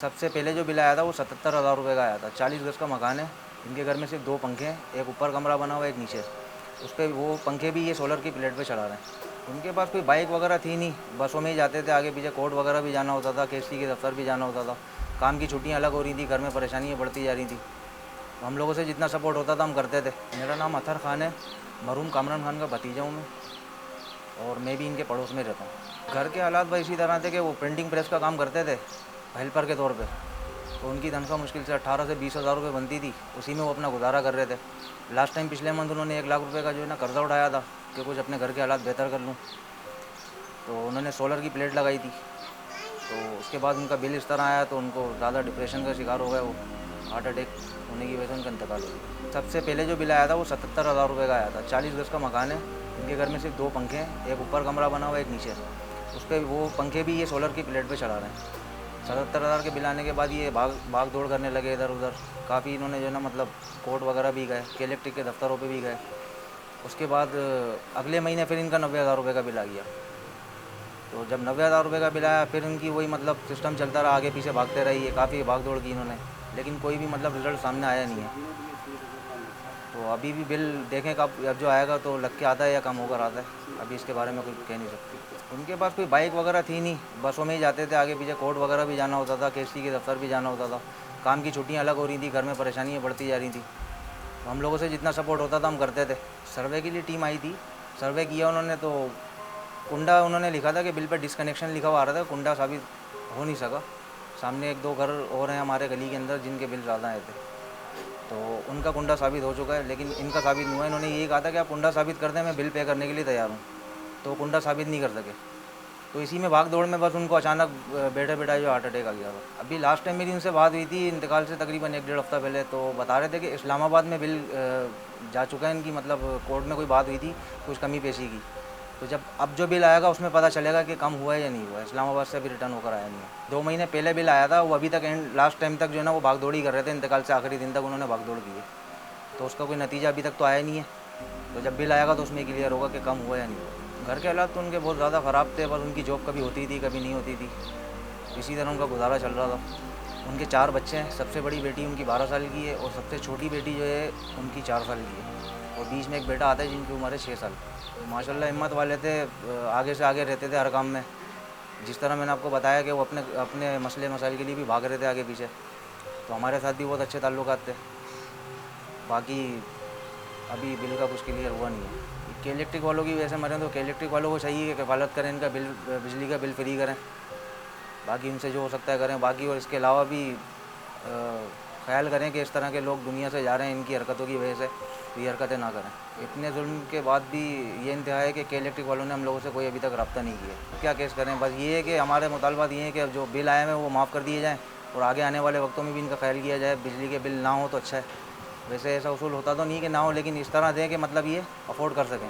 सबसे पहले जो बिल आया था वो 77,000 रुपये का आया था। 40 गज़ का मकान है। इनके घर में सिर्फ 2 पंखे हैं, एक ऊपर कमरा बना हुआ है, एक नीचे। उस पे वो पंखे भी ये सोलर की प्लेट पे चला रहे हैं। उनके पास कोई बाइक वगैरह थी नहीं, बसों में ही जाते थे, आगे पीछे कोर्ट वगैरह भी जाना होता था, केसी के दफ्तर भी जाना होता था। काम की छुट्टियाँ अलग हो रही थी, घर में परेशानियाँ बढ़ती जा रही थी। हम लोगों से जितना सपोर्ट होता था हम करते थे। मेरा नाम अतहर खान है, मरहूम कामरान खान का भतीजा हूँ मैं, और मैं भी इनके पड़ोस में रहता हूँ। घर के हालात भाई इसी तरह थे कि वो प्रिंटिंग प्रेस का काम करते थे हेल्पर के तौर पे। तो उनकी तनख्वाह मुश्किल से 18 से 20,000 रुपये बनती थी, उसी में वो अपना गुजारा कर रहे थे। लास्ट टाइम पिछले मंथ उन्होंने 1 लाख रुपये का जो है ना कर्ज़ा उठाया था कि कुछ अपने घर के हालात बेहतर कर लूँ। तो उन्होंने सोलर की प्लेट लगाई थी, तो उसके बाद उनका बिल इस तरह आया तो उनको ज़्यादा डिप्रेशन का शिकार हो गए। वो हार्ट अटैक होने की वजह से उनका इंतकाल हो गया। सबसे पहले जो बिल आया था वो 77,000 रुपये का आया था। 40 गज़ का मकान है। इनके घर में सिर्फ 2 पंखे हैं, एक ऊपर कमरा बना हुआ है, एक नीचे। उस पर वो पंखे भी ये सोलर की प्लेट पे चला रहे हैं। 77,000 के बिल आने के बाद ये भाग दौड़ करने लगे इधर उधर। काफ़ी इन्होंने जो है ना मतलब कोर्ट वगैरह भी गए, के इलेक्ट्रिक के दफ्तरों पे भी गए। उसके बाद अगले महीने फिर इनका 90,000 रुपये का बिल आ गया। तो जब 90,000 रुपये का बिल आया फिर इनकी वही मतलब सिस्टम चलता रहा, आगे पीछे भागते रहिए, काफ़ी भाग दौड़ की इन्होंने, लेकिन कोई भी मतलब रिज़ल्ट सामने आया नहीं है। तो अभी भी बिल देखें कब, अब जो आएगा तो लग के आता है या कम होकर आता है, अभी इसके बारे में कुछ कह नहीं सकते। उनके पास कोई बाइक वगैरह थी नहीं, बसों में ही जाते थे, आगे पीछे कोर्ट वगैरह भी जाना होता था, केसी के दफ्तर भी जाना होता था। काम की छुट्टियाँ अलग हो रही थी, घर में परेशानियाँ बढ़ती जा रही थी। तो हम लोगों से जितना सपोर्ट होता था हम करते थे। सर्वे के लिए टीम आई थी, सर्वे किया उन्होंने, तो कुंडा उन्होंने लिखा था कि बिल पर डिसकनेक्शन लिखा हुआ आ रहा था, कुंडा साबित हो नहीं सका। सामने 1-2 घर और हैं हमारे गली के अंदर जिनके बिल ज़्यादा आए थे, तो उनका कुंडा साबित हो चुका है, लेकिन इनका साबित नहीं हुआ। इन्होंने यही कहा था कि आप कुंडा साबित कर दें, मैं बिल पे करने के लिए तैयार हूँ, तो कुंडा साबित नहीं कर सके। तो इसी में भाग दौड़ में बस उनको अचानक बैठे बैठा जो हार्ट अटैक आ गया था। अभी लास्ट टाइम मेरी उनसे बात हुई थी इंतकाल से तकरीबन 1-1.5 हफ्ता पहले, तो बता रहे थे कि इस्लामाबाद में बिल जा चुका है इनकी, मतलब कोर्ट में कोई बात हुई थी कुछ कमी पेशी की। तो जब अब जो बिल आएगा उसमें पता चलेगा कि कम हुआ है या नहीं हुआ है। इस्लामाबाद से अभी रिटर्न होकर आया नहीं है। 2 महीने पहले बिल आया था, वो अभी तक लास्ट टाइम तक जो है ना वो भाग दौड़ी कर रहे थे, इंतकाल से आखिरी दिन तक उन्होंने भाग दौड़ की है। तो उसका कोई नतीजा अभी तक तो आया नहीं है। तो जब बिल आएगा तो उसमें क्लियर होगा कि कम हुआ या नहीं हुआ। घर के हालात तो उनके बहुत ज़्यादा ख़राब थे, बस उनकी जॉब कभी होती थी कभी नहीं होती थी, इसी तरह उनका गुजारा चल रहा था। उनके 4 बच्चे हैं, सबसे बड़ी बेटी उनकी 12 साल की है और सबसे छोटी बेटी जो है उनकी 4 साल की है, और बीच में एक बेटा आता है जिनकी उम्र है 6 साल। माशाल्लाह हिम्मत वाले थे, आगे से आगे रहते थे हर काम में। जिस तरह मैंने आपको बताया कि वो अपने अपने मसले मसाइल के लिए भी भाग रहे थे आगे पीछे, तो हमारे साथ भी बहुत अच्छे ताल्लुकात थे। बाकी अभी बिल का कुछ क्लियर हुआ नहीं है। के इलेक्ट्रिक वालों की वजह से मरें तो के इलेक्ट्रिक वालों को चाहिए कि कफ़ालत करें, इनका बिल, बिजली का बिल फ्री करें। बाकी उनसे जो हो सकता है करें। बाकी और इसके अलावा भी ख्याल करें कि इस तरह के लोग दुनिया से जा रहे हैं इनकी हरकतों की वजह से, तो ये हरकतें ना करें। इतने जुल्म के बाद भी ये इंतहा है कि के इलेक्ट्रिक वालों ने हम लोगों से कोई अभी तक रब्ता नहीं किया। क्या केस करें, बस ये है कि हमारे मुतालबात ये हैं कि जो बिल आए हैं वो माफ़ कर दिए जाएँ, और आगे आने वाले वक्तों में भी इनका ख्याल किया जाए, बिजली के बिल ना हो तो अच्छा है। वैसे ऐसा उसूल होता तो नहीं कि ना हो, लेकिन इस तरह दें कि मतलब ये अफोर्ड कर सकें।